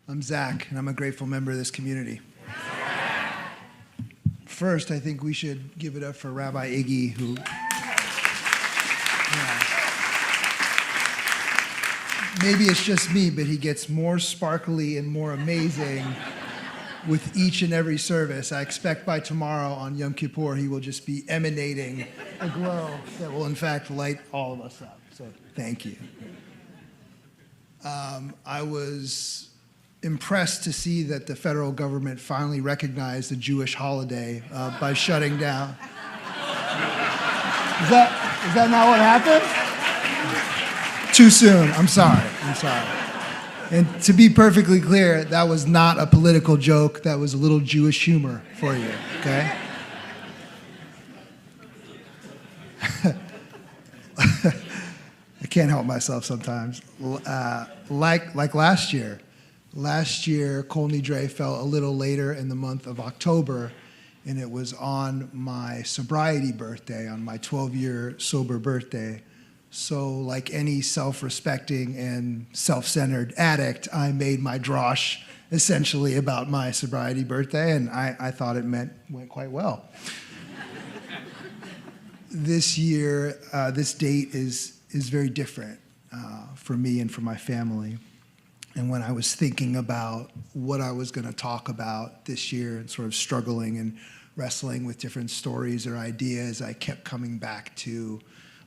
I'm Zach, and I'm a grateful member of this community. First, I think we should give it up for Rabbi Iggy, who maybe it's just me, but he gets more sparkly and more amazing with each and every service. I expect by tomorrow on Yom Kippur, he will just be emanating a glow that will in fact light all of us up. So thank you. I was impressed to see that the federal government finally recognized the Jewish holiday by shutting down. Is that not what happened? Too soon. I'm sorry. And to be perfectly clear, that was not a political joke. That was a little Jewish humor for you, okay? I can't help myself sometimes. Like last year, Kol Nidre fell a little later in the month of October, and it was on my sobriety birthday, on my 12-year sober birthday. So like any self-respecting and self-centered addict, I made my Drash essentially about my sobriety birthday, and I thought it went quite well. This year, this date is very different for me and for my family. And when I was thinking about what I was going to talk about this year and sort of struggling and wrestling with different stories or ideas, I kept coming back to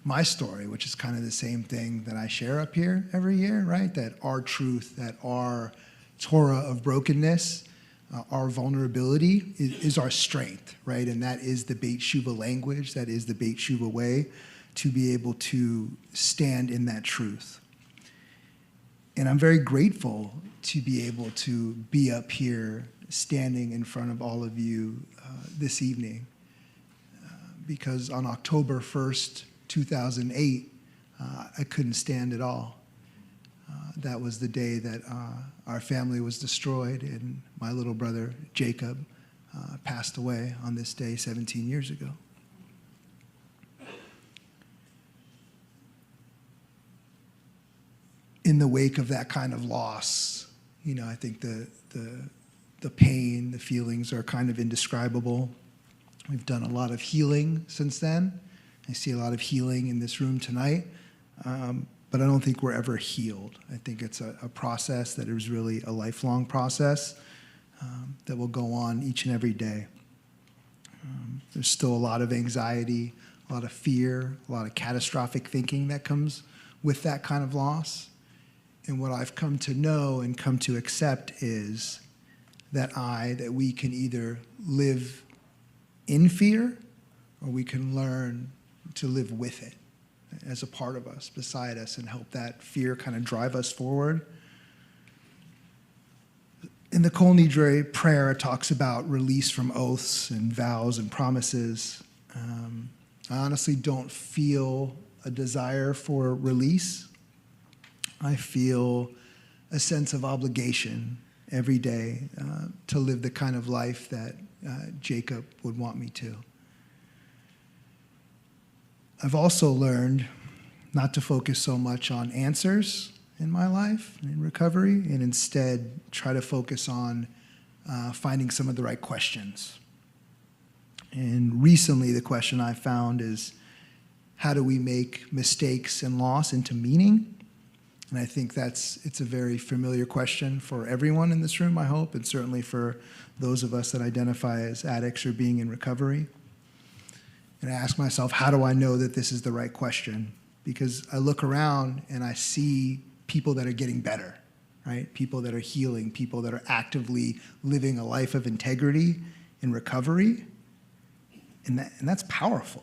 my story, which is kind of the same thing that I share up here every year, right? That our truth, that our Torah of brokenness, our vulnerability is our strength, right? And that is the Beit Shuva language, that is the Beit Shuva way to be able to stand in that truth. And I'm very grateful to be able to be up here standing in front of all of you this evening because on October 1st, 2008, I couldn't stand at all. That was the day that our family was destroyed and my little brother, Jacob, passed away on this day 17 years ago. In the wake of that kind of loss, I think the pain, the feelings are kind of indescribable. We've done a lot of healing since then. I see a lot of healing in this room tonight, but I don't think we're ever healed. I think it's a process that is really a lifelong process that will go on each and every day. There's still a lot of anxiety, a lot of fear, a lot of catastrophic thinking that comes with that kind of loss. And what I've come to know and come to accept is that we can either live in fear or we can learn to live with it as a part of us, beside us, and help that fear kind of drive us forward. In the Kol Nidre prayer, it talks about release from oaths and vows and promises. I honestly don't feel a desire for release. I feel a sense of obligation every day to live the kind of life that Jacob would want me to. I've also learned not to focus so much on answers in my life, in recovery, and instead try to focus on finding some of the right questions. And recently the question I found is, how do we make mistakes and loss into meaning? And I think it's a very familiar question for everyone in this room, I hope, and certainly for those of us that identify as addicts or being in recovery. And I ask myself, how do I know that this is the right question? Because I look around and I see people that are getting better, right? People that are healing, people that are actively living a life of integrity in recovery. And that's powerful,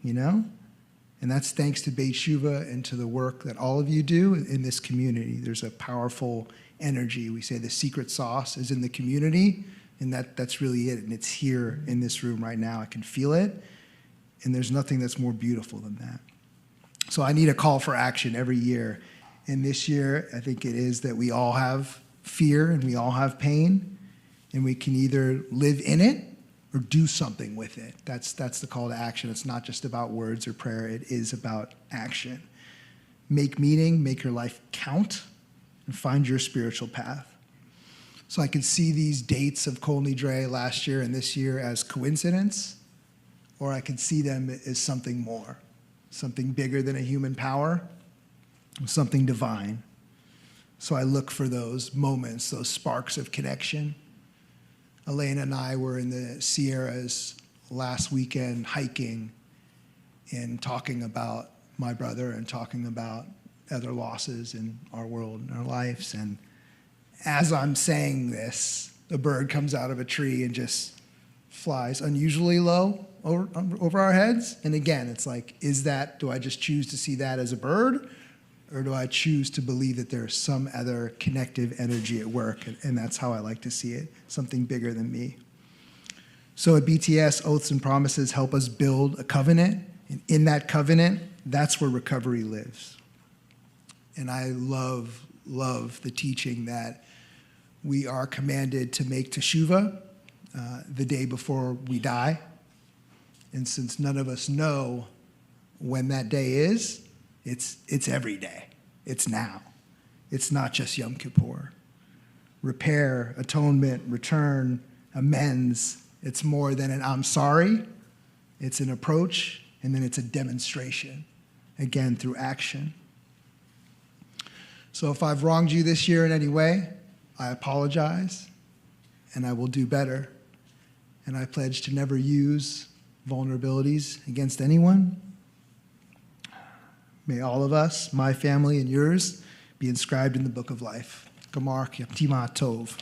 And that's thanks to Beit Shuva and to the work that all of you do in this community. There's a powerful energy. We say the secret sauce is in the community, and that's really it. And it's here in this room right now. I can feel it, and there's nothing that's more beautiful than that. So I need a call for action every year. And this year, I think it is that we all have fear and we all have pain, and we can either live in it or do something with it. That's the call to action. It's not just about words or prayer. It is about action. Make meaning, make your life count, and find your spiritual path. So I could see these dates of Kol Nidre last year and this year as coincidence, or I could see them as something more, something bigger than a human power, something divine. So I look for those moments, those sparks of connection. Elena and I were in the Sierras last weekend hiking and talking about my brother and talking about other losses in our world and our lives. And as I'm saying this, a bird comes out of a tree and just flies unusually low over our heads. And again, it's like, do I just choose to see that as a bird? Or do I choose to believe that there's some other connective energy at work? And that's how I like to see it, something bigger than me. So at BTS, oaths and promises help us build a covenant. And in that covenant, that's where recovery lives. And I love the teaching that we are commanded to make teshuvah the day before we die. And since none of us know when that day is, it's every day. It's now. It's not just Yom Kippur. Repair, atonement, return, amends. It's more than an I'm sorry. It's an approach, and then it's a demonstration, again, through action. So if I've wronged you this year in any way, I apologize, and I will do better. And I pledge to never use vulnerabilities against anyone. May all of us, my family and yours, be inscribed in the book of life. Gamar Yaptima Tov.